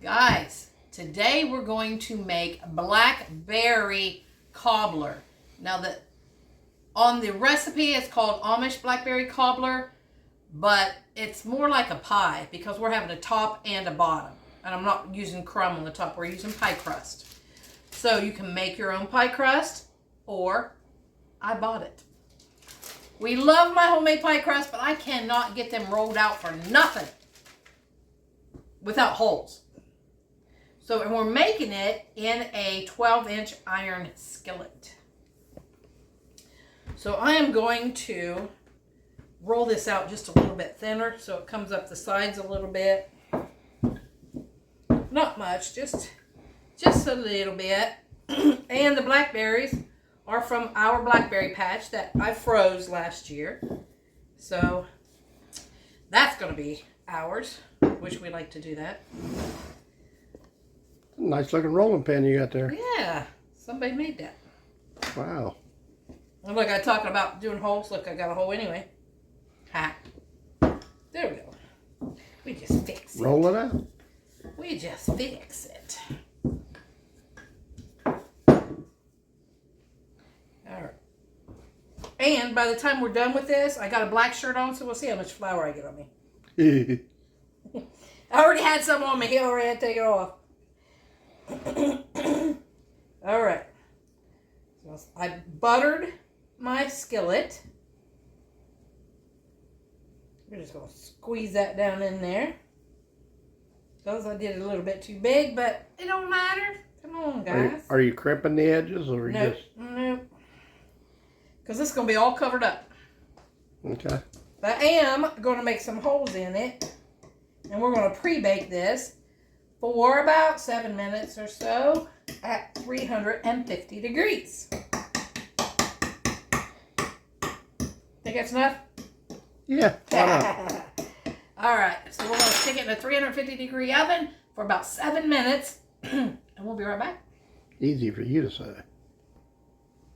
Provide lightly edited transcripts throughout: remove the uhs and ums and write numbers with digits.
Guys, today we're going to make blackberry cobbler. Now on the recipe it's called Amish blackberry cobbler, but it's more like a pie because we're having a top and a bottom. And I'm not using crumb on the top, we're using pie crust. So you can make your own pie crust, or I bought it. We love my homemade pie crust, but I cannot get them rolled out for nothing without holes. So, and we're making it in a 12-inch iron skillet. So I am going to roll this out just a little bit thinner so it comes up the sides a little bit. Not much, just a little bit. And the blackberries are from our blackberry patch that I froze last year. So that's going to be ours, which we like to do that. Nice looking rolling pin you got there. Yeah, somebody made that. Wow. And look, I'm talking about doing holes. Look, I got a hole anyway. Ha. There we go. We just fix it. Roll it out. We just fix it. Alright. And by the time we're done with this, I got a black shirt on, so we'll see how much flour I get on me. I already had some on me. He already had to take it off. Alright. So I buttered my skillet. We're just going to squeeze that down in there. Because I did it a little bit too big, but it don't matter. Come on, guys. Are you crimping the edges or Nope. just? Nope. Because this is going to be all covered up. Okay. But I am going to make some holes in it. And we're going to pre-bake this for about 7 minutes or so at 350 degrees. Think that's enough? Yeah, why not? Alright, so we're going to stick it in a 350 degree oven for about 7 minutes. And we'll be right back. Easy for you to say.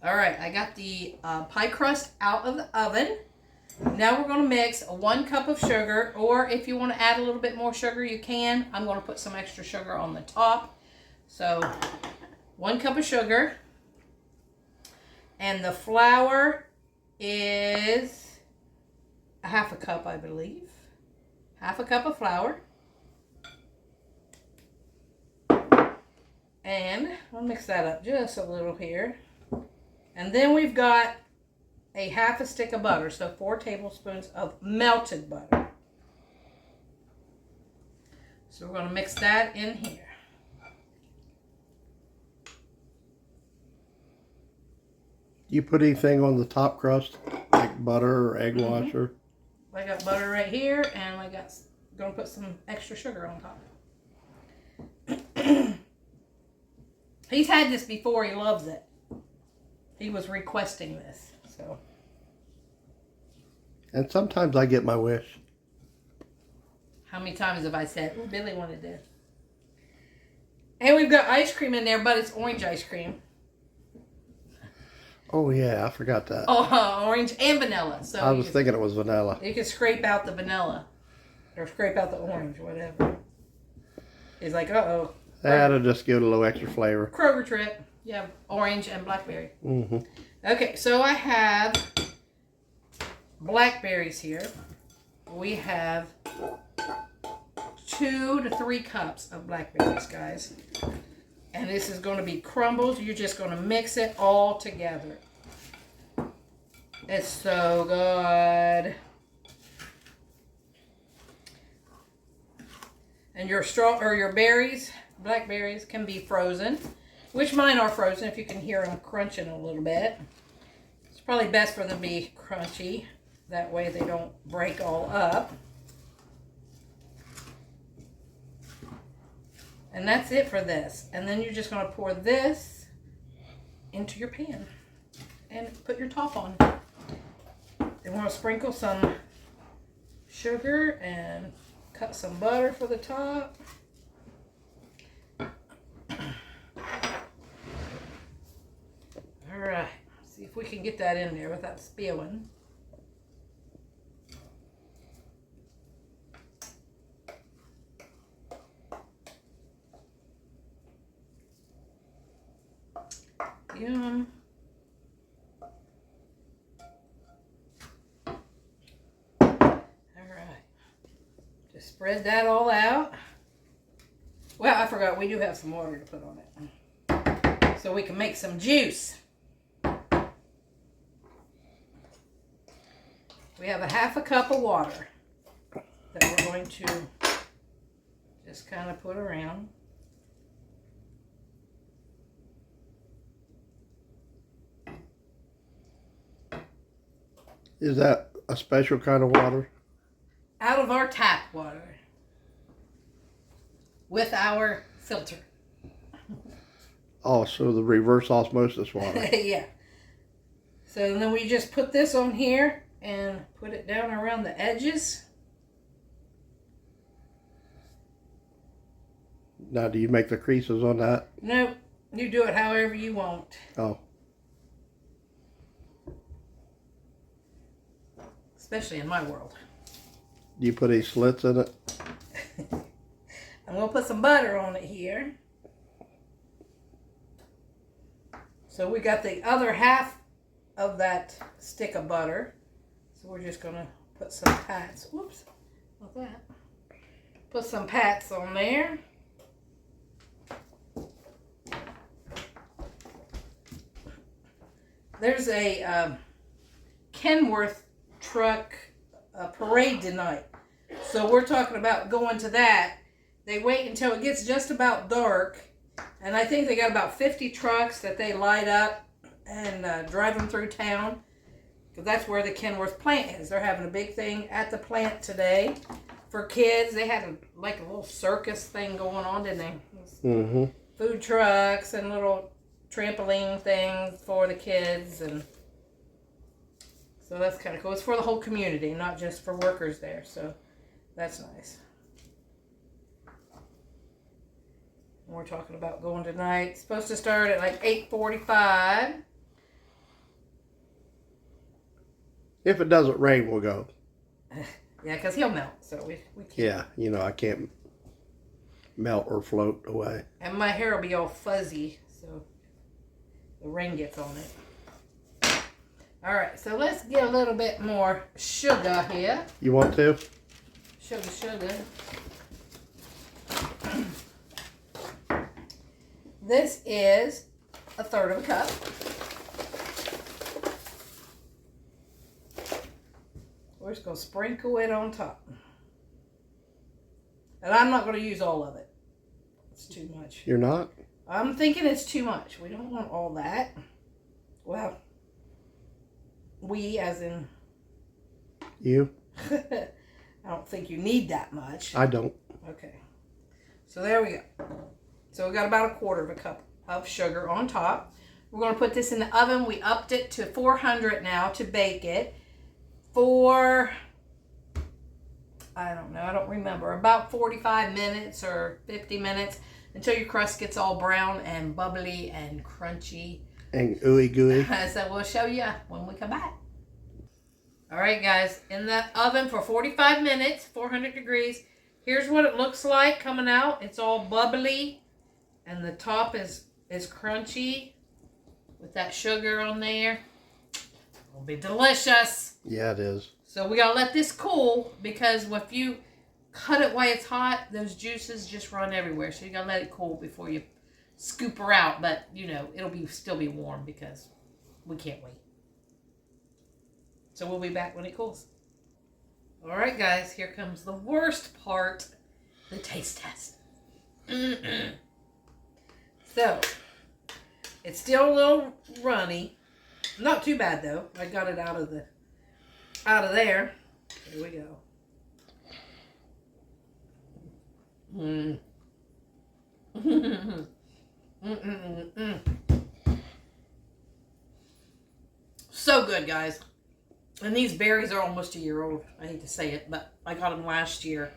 Alright, I got the pie crust out of the oven. Now we're going to mix 1 cup of sugar, or if you want to add a little bit more sugar, you can. I'm going to put some extra sugar on the top. So 1 cup of sugar. And the flour is a half a cup, I believe. Half a cup of flour. And we'll mix that up just a little here. And then we've got a half a stick of butter, so 4 tablespoons of melted butter. So we're going to mix that in here. You put anything on the top crust, like butter or egg washer? I got butter right here, and I got going to put some extra sugar on top. He's had this before. He loves it. He was requesting this, so. And sometimes I get my wish. How many times have I said, oh, Billy wanted this? And we've got ice cream in there, but it's orange ice cream. Oh yeah, I forgot that. Oh, orange and vanilla. So I was thinking it was vanilla. You can scrape out the vanilla. Or scrape out the orange, whatever. He's like, uh-oh. That'll just give it a little extra flavor. Kroger trip. You have orange and blackberry. Mm-hmm. Okay, so I have blackberries here. We have 2 to 3 cups of blackberries, guys. And this is going to be crumbles. You're just going to mix it all together. It's so good. And your berries, blackberries, can be frozen. Which mine are frozen, if you can hear them crunching a little bit. It's probably best for them to be crunchy. That way they don't break all up. And that's it for this. And then you're just going to pour this into your pan. And put your top on. Then we're going to sprinkle some sugar and cut some butter for the top. Alright, see if we can get that in there without spilling. Yum. Alright. Just spread that all out. Well, I forgot we do have some water to put on it. So we can make some juice. We have a 1/2 cup of water that we're going to just kind of put around. Is that a special kind of water? Out of our tap water. With our filter. Oh, so the reverse osmosis water. Yeah. So then we just put this on here and put it down around the edges. Now, do you make the creases on that? Nope. You do it however you want. Oh. Especially in my world. Do you put any slits in it? I'm going to put some butter on it here. So we got the other 1/2 of that stick of butter. So we're just going to put some pats. Whoops. Not that. Put some pats on there. There's a Kenworth truck parade tonight. So we're talking about going to that. They wait until it gets just about dark. And I think they got about 50 trucks that they light up and drive them through town. Because that's where the Kenworth plant is. They're having a big thing at the plant today for kids. They had a little circus thing going on, didn't they? Mm-hmm. Food trucks and little trampoline things for the kids. And so that's kind of cool. It's for the whole community, not just for workers there. So that's nice. We're talking about going tonight. It's supposed to start at like 8:45. If it doesn't rain, we'll go. Yeah, because he'll melt, so we can't. Yeah, you know, I can't melt or float away. And my hair will be all fuzzy, so the rain gets on it. All right, so let's get a little bit more sugar here. You want to? Sugar. This is 1/3 of a cup. We're just going to sprinkle it on top. And I'm not going to use all of it. It's too much. You're not? I'm thinking it's too much. We don't want all that. Well, we as in... You? I don't think you need that much. I don't. Okay. So there we go. So we got about 1/4 of a cup of sugar on top. We're going to put this in the oven. We upped it to 400 now to bake it for, I don't know, I don't remember, about 45 minutes or 50 minutes until your crust gets all brown and bubbly and crunchy. And ooey gooey. So we'll show you when we come back. All right, guys, in the oven for 45 minutes, 400 degrees. Here's what it looks like coming out. It's all bubbly. And the top is crunchy with that sugar on there. It'll be delicious. Yeah, it is. So we gotta let this cool because if you cut it while it's hot, those juices just run everywhere. So you gotta let it cool before you scoop her out. But you know, it'll still be warm because we can't wait. So we'll be back when it cools. All right, guys, here comes the worst part, the taste test. So, it's still a little runny. Not too bad though. I got it out of there. Here we go. So good, guys. And these berries are almost a year old. I hate to say it, but I got them last year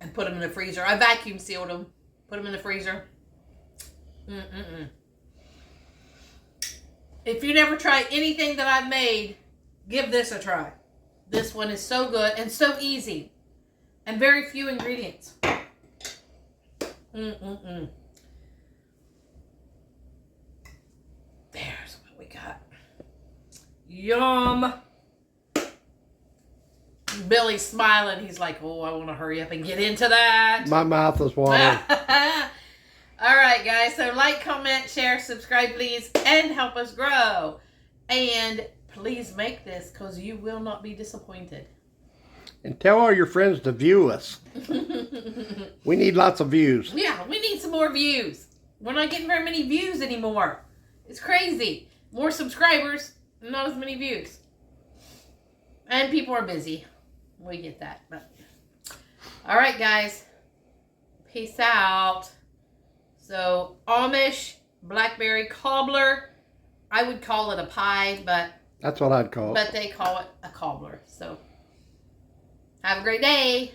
and put them in the freezer. I vacuum sealed them, put them in the freezer. If you never try anything that I've made, give this a try. This one is so good and so easy. And very few ingredients. There. Yum. Billy's smiling. He's like, oh, I want to hurry up and get into that. My mouth is watering. All right, guys. So like, comment, share, subscribe, please, and help us grow. And please make this because you will not be disappointed. And tell all your friends to view us. We need lots of views. Yeah, we need some more views. We're not getting very many views anymore. It's crazy. More subscribers, not as many views. And people are busy. We get that. But all right, guys. Peace out. So, Amish blackberry cobbler. I would call it a pie, but that's what I'd call it. But they call it a cobbler. So, have a great day.